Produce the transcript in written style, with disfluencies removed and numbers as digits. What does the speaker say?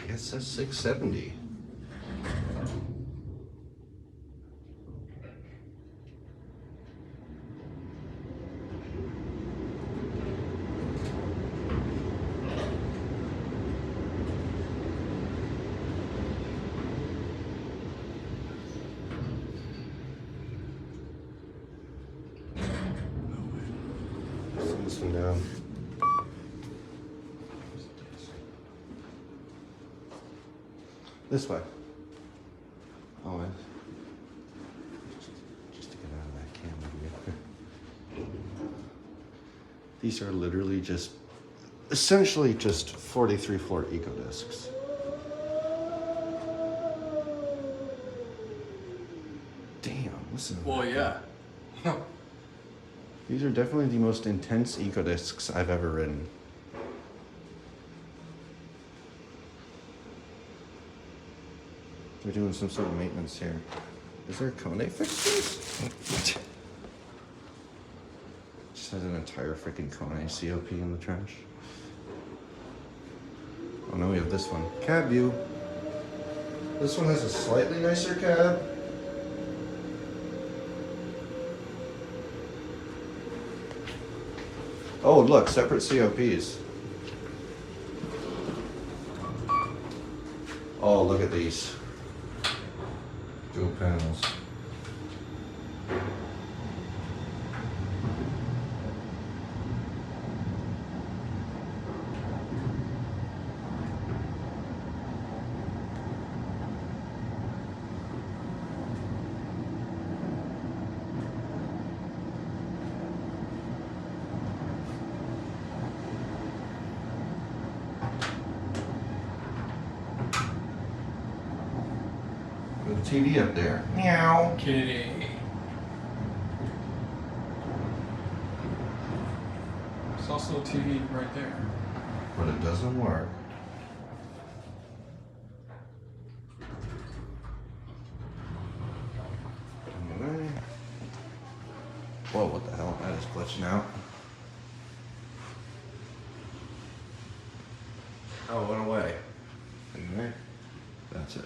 It says 670. This one down. This way. Oh, just to get out of that camera here. These are literally just, essentially just 43 floor eco discs. Damn, listen. Well, yeah. These are definitely the most intense eco discs I've ever ridden. They're doing some sort of maintenance here. Is there Kone fixtures? Just has an entire freaking Kone COP in the trash. Oh no, we have this one. Cab view. This one has a slightly nicer cab. Oh look, separate COPs. Oh, look at these. Dual panels. With a TV up there. Meow. Kitty. There's also a TV right there. But it doesn't work. Whoa, what the hell? That is glitching out. Oh, it went away. Anyway, that's it.